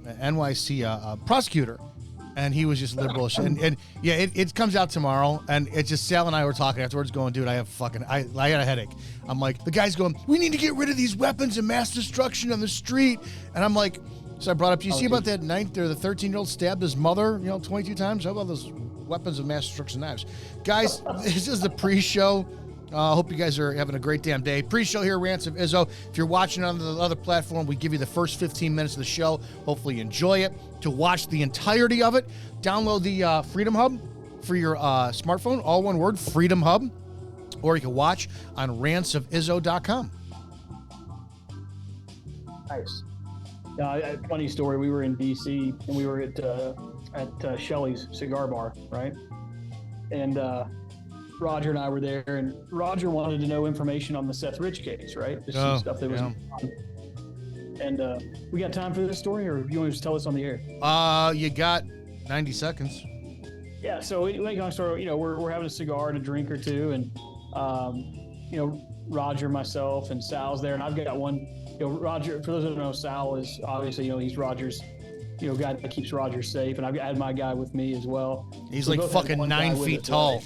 NYC prosecutor, and he was just liberal. And yeah, it comes out tomorrow, and it's just Sal and I were talking afterwards, going, dude, I got a headache. I'm like, the guy's going, we need to get rid of these weapons of mass destruction on the street, and I'm like, so I brought up, you see about that 13-year-old stabbed his mother, 22 times? How about those weapons of mass destruction knives? Guys, this is the pre-show. I hope you guys are having a great damn day. Pre-show here, Rants of Izzo. If you're watching on the other platform, we give you the first 15 minutes of the show. Hopefully you enjoy it. To watch the entirety of it, download the Freedom Hub for your smartphone. All one word, Freedom Hub. Or you can watch on rantsofizzo.com. Nice. Funny story. We were in D.C. and we were at Shelley's Cigar Bar, right? And Roger and I were there, and Roger wanted to know information on the Seth Rich case, right? Just some stuff that was on. And we got time for this story, or you want to just tell us on the air? You got 90 seconds. Yeah, so make a long story, we're having a cigar and a drink or two, and Roger, myself, and Sal's there, and I've got one. Roger, for those who don't know, Sal is obviously, he's Roger's, guy that keeps Roger safe, and I've had my guy with me as well. He's like fucking 9 feet tall.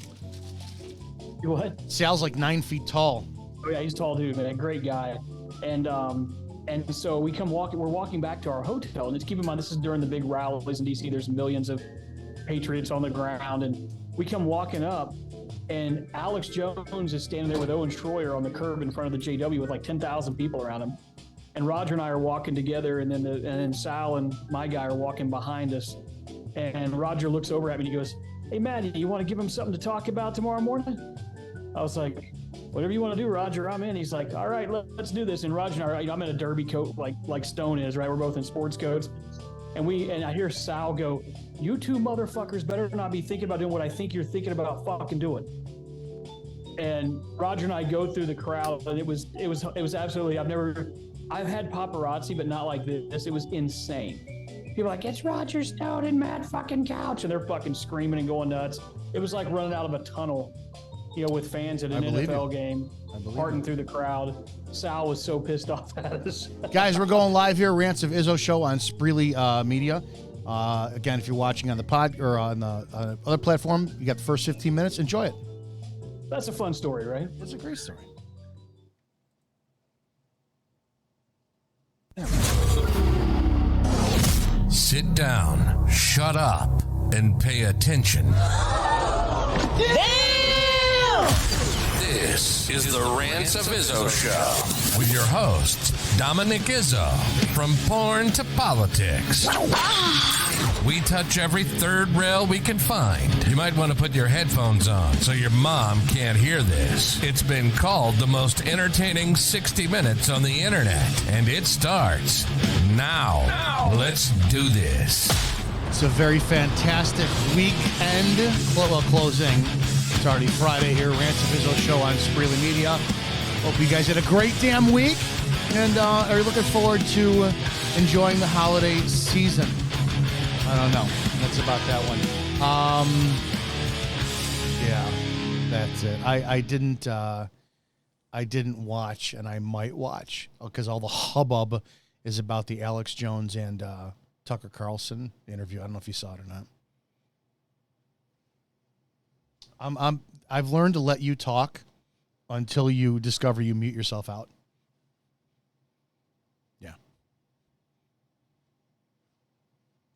What? Sal's like 9 feet tall. Oh yeah, he's a tall dude, man. Great guy. And so we're walking back to our hotel, and just keep in mind, this is during the big rallies in DC. There's millions of patriots on the ground, and we come walking up, and Alex Jones is standing there with Owen Schroyer on the curb in front of the JW with like 10,000 people around him. And Roger and I are walking together, and then Sal and my guy are walking behind us. And Roger looks over at me and he goes, "Hey, Maddie, you want to give him something to talk about tomorrow morning?" I was like, "Whatever you want to do, Roger, I'm in." He's like, "All right, let's do this." And Roger and I, I'm in a derby coat like Stone is, right? We're both in sports coats. And I hear Sal go, "You two motherfuckers better not be thinking about doing what I think you're thinking about fucking doing." And Roger and I go through the crowd, and it was absolutely, I've had paparazzi, but not like this. It was insane. People are like, "It's Roger Stone and Matt fucking Couch," and they're fucking screaming and going nuts. It was like running out of a tunnel, with fans at an NFL game, parting through the crowd. Sal was so pissed off at us. Guys, we're going live here, Rants of Izzo show on Spreely Media. Again, if you're watching on the pod or on the other platform, you got the first 15 minutes. Enjoy it. That's a fun story, right? It's a great story. Sit down, shut up, and pay attention. This is the Rants of Izzo Show with your host, Dominick Izzo. From porn to politics. We touch every third rail we can find. You might want to put your headphones on so your mom can't hear this. It's been called the most entertaining 60 minutes on the internet, and it starts now. Let's do this. It's a very fantastic weekend. Closing. It's already Friday here. Rants of Izzo show on Spreely Media. Hope you guys had a great damn week, and are looking forward to enjoying the holiday season. I don't know. That's about that one. Yeah, that's it. I didn't watch, and I might watch because all the hubbub is about the Alex Jones and Tucker Carlson interview. I don't know if you saw it or not. I've learned to let you talk until you discover you mute yourself out. Yeah.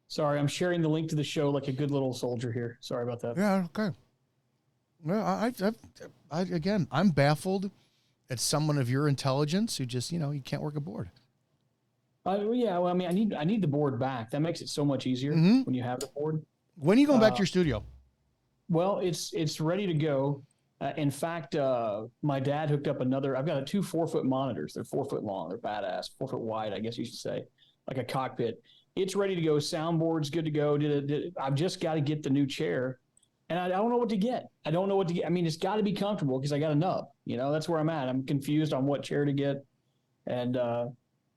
Sorry, I'm sharing the link to the show like a good little soldier here. Sorry about that. Yeah, okay. Well, again, I'm baffled at someone of your intelligence who just, you can't work a board. Yeah, well, I mean, I need the board back. That makes it so much easier when you have the board. When are you going back to your studio? Well, it's ready to go. In fact, my dad hooked up I've got 2 4-foot monitors. They're 4 foot long. They're badass. 4 foot wide, I guess you should say, like a cockpit. It's ready to go. Soundboard's good to go. I've just got to get the new chair, and I don't know what to get. I don't know what to get. I mean, it's got to be comfortable because I got a nub. That's where I'm at. I'm confused on what chair to get, and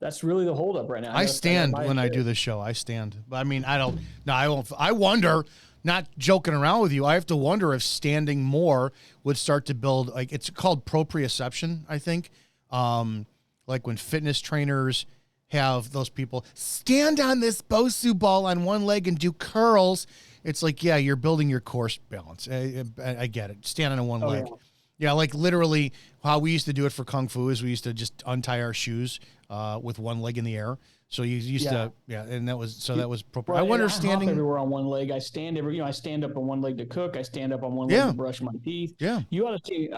that's really the holdup right now. I stand when I do the show. I stand. But I mean, I don't. No, I won't. I wonder. Not joking around with you, I have to wonder if standing more would start to build, like, it's called proprioception, I think. Like when fitness trainers have those people stand on this Bosu ball on one leg and do curls. It's like, yeah, you're building your core balance. I get it. Stand on one leg. Yeah, like literally how we used to do it for Kung Fu is we used to just untie our shoes with one leg in the air. So you used to, and that was appropriate. Right, I wonder standing I hop everywhere on one leg. I stand I stand up on one leg to cook. I stand up on one leg to brush my teeth. Yeah. You ought to see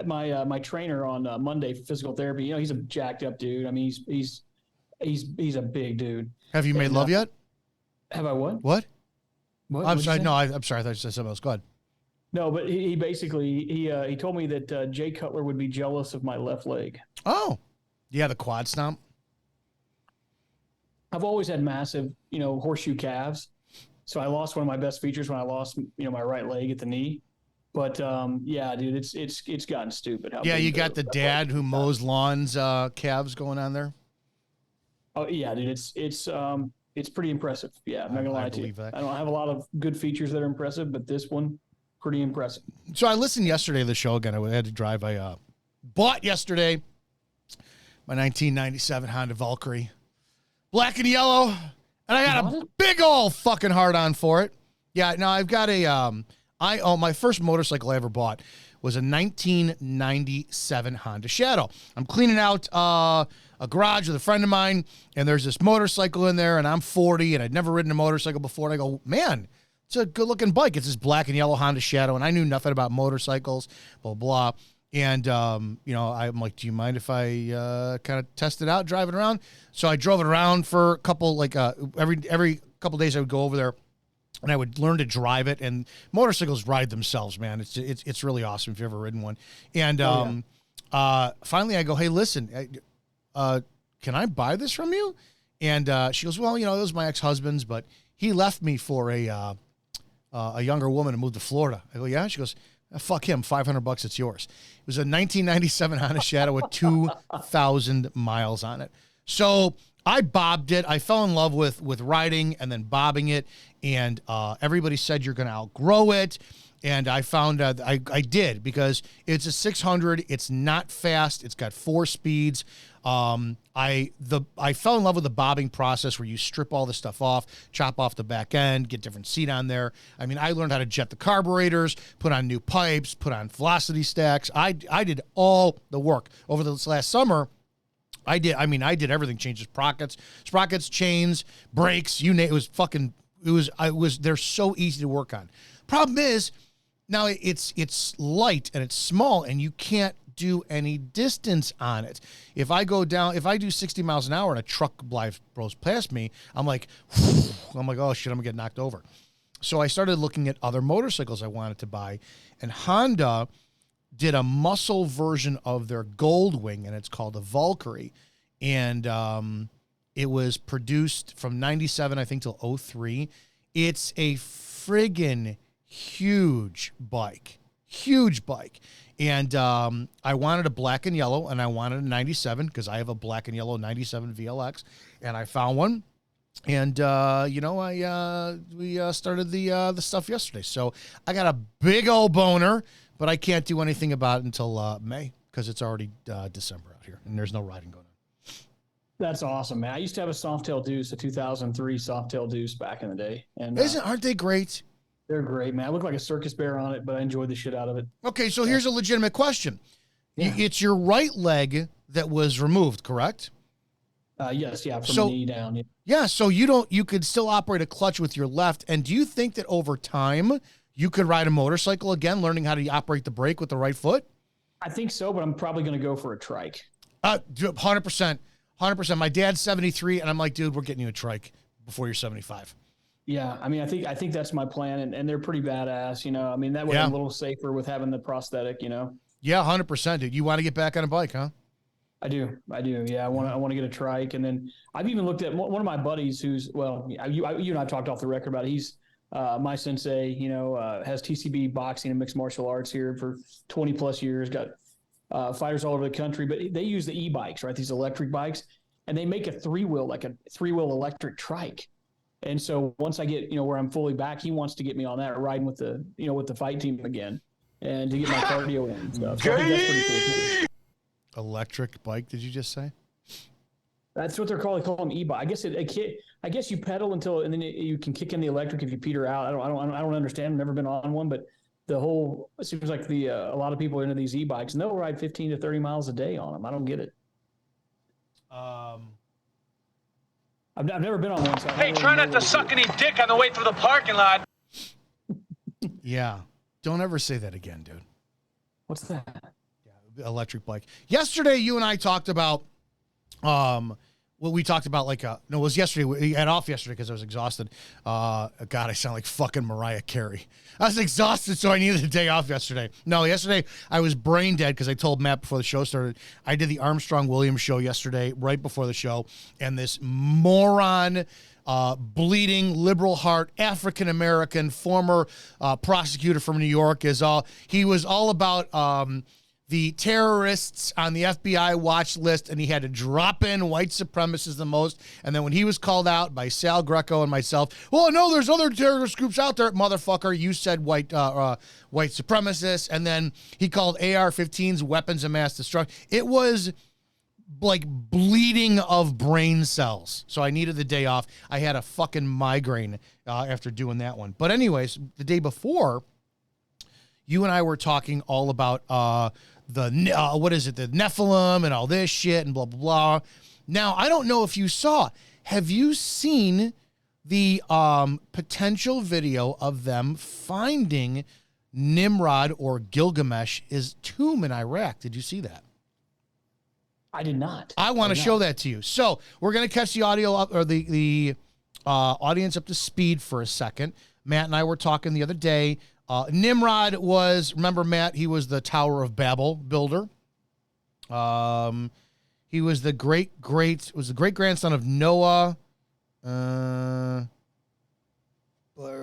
my trainer on Monday for physical therapy. You know, he's a jacked up dude. I mean, he's a big dude. Have you made love yet? Have I what? What? I'm sorry. No, I'm sorry. I thought you said something else. Go ahead. No, but he basically he told me that Jay Cutler would be jealous of my left leg. Oh, yeah, the quad stomp. I've always had massive, horseshoe calves. So I lost one of my best features when I lost, my right leg at the knee. But yeah, dude, it's gotten stupid. Yeah, you got the dad who mows lawns calves going on there. Oh yeah, dude, it's pretty impressive. Yeah, I'm not gonna lie to you. I don't have a lot of good features that are impressive, but this one, pretty impressive. So I listened yesterday to the show again. I had to drive. I bought yesterday my 1997 Honda Valkyrie, black and yellow, and I got a big old fucking hard on for it. Yeah, now I've got my first motorcycle I ever bought was a 1997 Honda Shadow. I'm cleaning out a garage with a friend of mine, and there's this motorcycle in there, and I'm 40, and I'd never ridden a motorcycle before, and I go, man, it's a good-looking bike. It's this black and yellow Honda Shadow, and I knew nothing about motorcycles, blah, blah. And, I'm like, do you mind if I kind of test it out driving around? So I drove it around for a couple, every couple days I would go over there, and I would learn to drive it. And motorcycles ride themselves, man. It's really awesome if you've ever ridden one. And finally I go, hey, listen, can I buy this from you? And she goes, well, it was my ex-husband's, but he left me for a younger woman and moved to Florida. I go, yeah? She goes, fuck him, $500, it's yours. It was a 1997 Honda Shadow with 2,000 miles on it. So I bobbed it. I fell in love with riding and then bobbing it. And everybody said you're going to outgrow it. And I found I did, because it's a 600. It's not fast. It's got 4 speeds. I fell in love with the bobbing process where you strip all the stuff off, chop off the back end, get different seat on there. I mean, I learned how to jet the carburetors, put on new pipes, put on velocity stacks. I did all the work over this last summer. I did everything. Changed sprockets, chains, brakes, you name it. They're so easy to work on. Problem is, now it's light and it's small and you can't do any distance on it. If I do 60 miles an hour and a truck blows past me, I'm like, oh shit, I'm gonna get knocked over. So I started looking at other motorcycles I wanted to buy, and Honda did a muscle version of their Goldwing, and it's called a Valkyrie. And it was produced from 97, I think, till 03. It's a friggin' huge bike. And I wanted a black and yellow, and I wanted a 97 because I have a black and yellow 97 VLX, and I found one. And we started the stuff yesterday. So I got a big old boner, but I can't do anything about it until May because it's already December out here, and there's no riding going on. That's awesome, man. I used to have a Softail Deuce, a 2003 Softail Deuce back in the day, and aren't they great? They're great, man. I look like a circus bear on it, but I enjoyed the shit out of it. Okay, so here's a legitimate question. Yeah. It's your right leg that was removed, correct? Yes, from the knee down. Yeah. Yeah, so you could still operate a clutch with your left. And do you think that over time you could ride a motorcycle again, learning how to operate the brake with the right foot? I think so, but I'm probably going to go for a trike. 100%. 100%. My dad's 73, and I'm like, dude, we're getting you a trike before you're 75. Yeah, I mean, I think that's my plan, and they're pretty badass, I mean, that way I'm a little safer with having the prosthetic, Yeah, 100%, dude. You want to get back on a bike, huh? I do. Yeah, I want to get a trike, and then I've even looked at one of my buddies who's, well, you and I talked off the record about it. He's my sensei, has TCB boxing and mixed martial arts here for 20 plus years, got fighters all over the country, but they use the e-bikes, right? These electric bikes, and they make a three-wheel electric trike. And so once I get, where I'm fully back, he wants to get me on that, riding with the fight team again, and to get my cardio in and stuff. So I think that's pretty cool too. Electric bike, did you just say? That's what they're calling. They call them e-bike. I guess I guess you pedal until, and then you can kick in the electric if you peter out. I don't understand. I've never been on one, but it seems like a lot of people are into these e-bikes, and they'll ride 15 to 30 miles a day on them. I don't get it. I've never been on one. So hey, try not to suck any dick on the way through the parking lot. Yeah. Don't ever say that again, dude. What's that? Yeah, electric bike. Yesterday, you and I talked about, we talked about it was yesterday. We had off yesterday because I was exhausted. God, I sound like fucking Mariah Carey. I was exhausted, so I needed a day off yesterday. No, yesterday I was brain dead because I told Matt before the show started. I did the Armstrong Williams show yesterday, right before the show, and this moron, bleeding liberal heart African-American former prosecutor from New York he was all about the terrorists on the FBI watch list, and he had to drop in white supremacists the most. And then when he was called out by Sal Greco and myself, well, no, there's other terrorist groups out there. Motherfucker, you said white supremacists. And then he called AR-15s weapons of mass destruction. It was like bleeding of brain cells. So I needed the day off. I had a fucking migraine after doing that one. But anyways, the day before, you and I were talking all about the Nephilim and all this shit and blah, blah, blah. Now, I don't know if you saw. Have you seen the potential video of them finding Nimrod or Gilgamesh, his tomb in Iraq? Did you see that? I did not. I want to show that to you. So we're going to catch the audio up, or the audience up to speed for a second. Matt and I were talking the other day. Nimrod remember Matt, he was the Tower of Babel builder. He was the great grandson of Noah. Where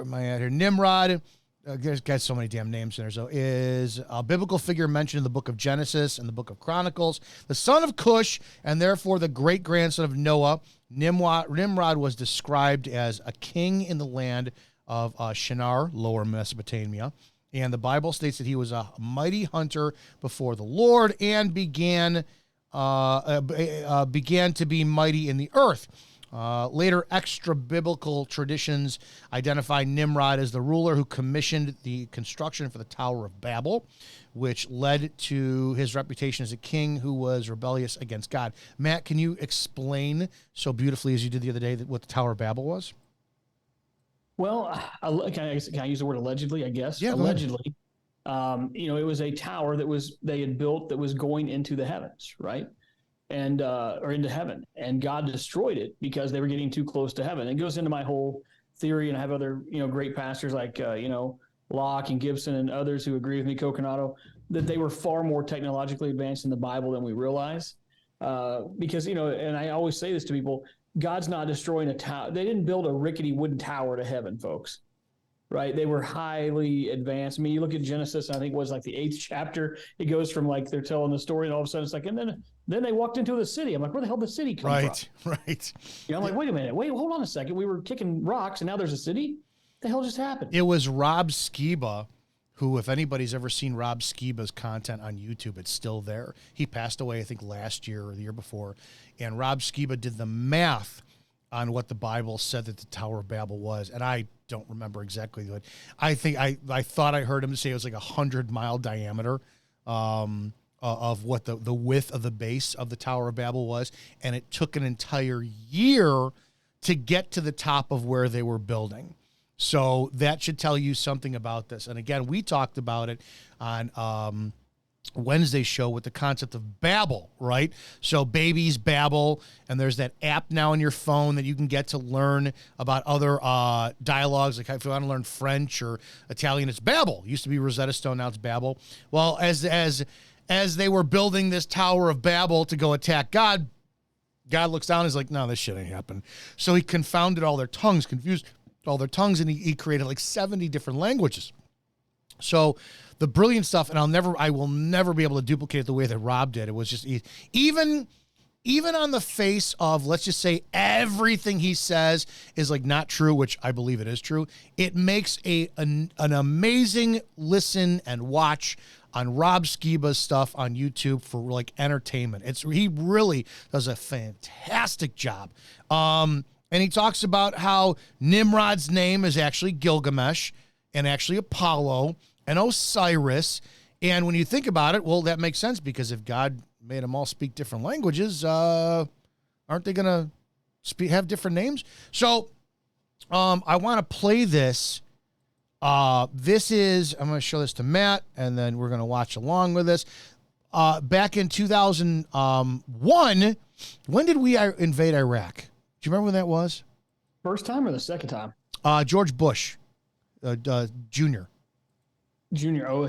am I at here? Nimrod, there's got so many damn names in there. So is a biblical figure mentioned in the book of Genesis and the book of Chronicles, the son of Cush, and therefore the great grandson of Noah. Nimrod was described as a king in the land of Shinar, lower Mesopotamia, and the Bible states that he was a mighty hunter before the Lord and began to be mighty in the earth. Later extra-biblical traditions identify Nimrod as the ruler who commissioned the construction for the Tower of Babel, which led to his reputation as a king who was rebellious against God. Matt, can you explain so beautifully as you did the other day what the Tower of Babel was? Well, can I use the word allegedly, I guess? Yeah, allegedly. It was a tower they had built that was going into the heavens, right? And or into heaven. And God destroyed it because they were getting too close to heaven. It goes into my whole theory, and I have other, great pastors like Locke and Gibson and others who agree with me, Coconato, that they were far more technologically advanced in the Bible than we realize. Because, and I always say this to people, God's not destroying a tower. They didn't build a rickety wooden tower to heaven, folks, right? They were highly advanced. I mean, you look at Genesis, I think it was like the 8th chapter. It goes from like they're telling the story, and all of a sudden it's like, and then they walked into the city. I'm like, where the hell did the city come from? Right. I'm like, wait a minute. Hold on a second. We were kicking rocks, and now there's a city? What the hell just happened? It was Rob Skiba, who, if anybody's ever seen Rob Skiba's content on YouTube, it's still there. He passed away, I think, last year or the year before. And Rob Skiba did the math on what the Bible said that the Tower of Babel was. And I don't remember exactly what. I think I thought I heard him say it was like 100-mile diameter of what the width of the base of the Tower of Babel was. And it took an entire year to get to the top of where they were building. So that should tell you something about this. And again, we talked about it on Wednesday's show with the concept of Babel, right? So babies babble, and there's that app now on your phone that you can get to learn about other dialogues. Like if you want to learn French or Italian, it's Babel. It used to be Rosetta Stone, now it's Babel. Well, as they were building this Tower of Babel to go attack God looks down and is like, no, this shit ain't happening. So he confounded all their tongues, confused all their tongues, and he created like 70 different languages. So the brilliant stuff, and I will never be able to duplicate it the way that Rob did. It was just even on the face of, let's just say everything he says is like not true, which I believe it is true. It makes an amazing listen and watch on Rob Skiba's stuff on YouTube for like entertainment. He really does a fantastic job. And he talks about how Nimrod's name is actually Gilgamesh and actually Apollo and Osiris. And when you think about it, well, that makes sense because if God made them all speak different languages, aren't they going to have different names? So I want to play this. This is, I'm going to show this to Matt, and then we're going to watch along with this. Back in 2001, when did we invade Iraq? Do you remember when that was? First time or the second time? George Bush, Jr. Junior. Oh,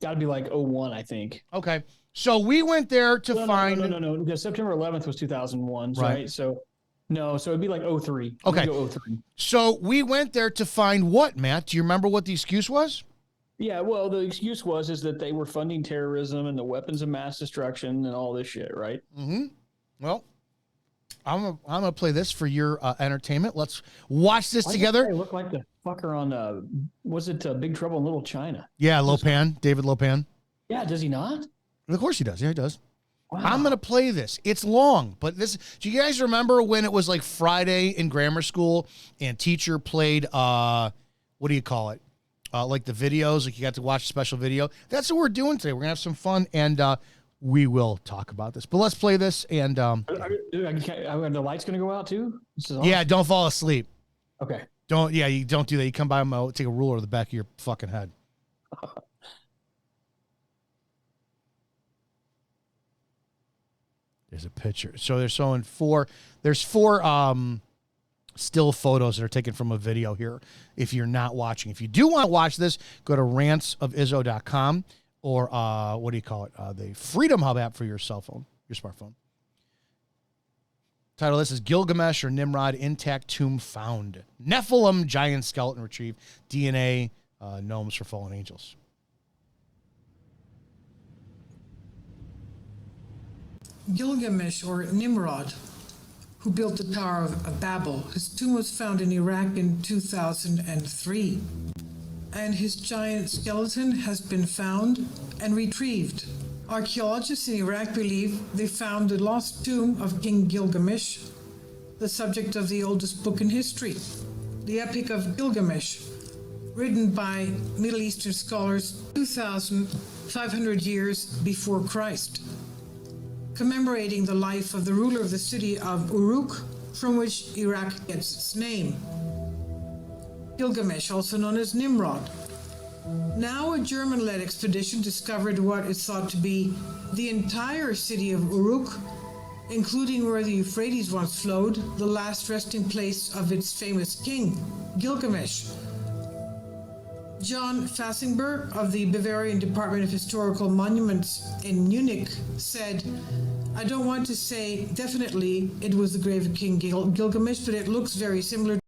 got to be like 01, I think. Okay. So we went there to find... No. Because September 11th was 2001, right? So, no, so it'd be like 03. Okay. Go 03. So we went there to find what, Matt? Do you remember what the excuse was? Yeah, well, the excuse is that they were funding terrorism and the weapons of mass destruction and all this shit, right? Mm-hmm. Well, I'm gonna play this for your entertainment. Let's watch this together. They look like the fucker on was it Big Trouble in Little China? Yeah, Lopan, David Lopan. Yeah, does he not? Of course he does. Yeah, he does. Wow. I'm gonna play this. It's long, but this. Do you guys remember when it was like Friday in grammar school and teacher played what do you call it? Like the videos, like you got to watch a special video. That's what we're doing today. We're gonna have some fun and we will talk about this. But let's play this and are the lights gonna go out too? Yeah, don't fall asleep. Okay. You don't do that. You come by and take a ruler to the back of your fucking head. There's a picture. So they're showing four still photos that are taken from a video here. If you're not watching, if you do want to watch this, go to rantsofizzo.com or what do you call it? The Freedom Hub app for your cell phone, your smartphone. Title of this is Gilgamesh or Nimrod intact tomb found. Nephilim giant skeleton retrieved. DNA gnomes for fallen angels. Gilgamesh or Nimrod, who built the Tower of Babel. His tomb was found in Iraq in 2003, and his giant skeleton has been found and retrieved. Archaeologists in Iraq believe they found the lost tomb of King Gilgamesh, the subject of the oldest book in history, the Epic of Gilgamesh, written by Middle Eastern scholars 2,500 years before Christ, commemorating the life of the ruler of the city of Uruk, from which Iraq gets its name. Gilgamesh, also known as Nimrod. Now a German-led expedition discovered what is thought to be the entire city of Uruk, including where the Euphrates once flowed, the last resting place of its famous king, Gilgamesh. John Fassenberg of the Bavarian Department of Historical Monuments in Munich said, "I don't want to say definitely it was the grave of King Gilgamesh, but it looks very similar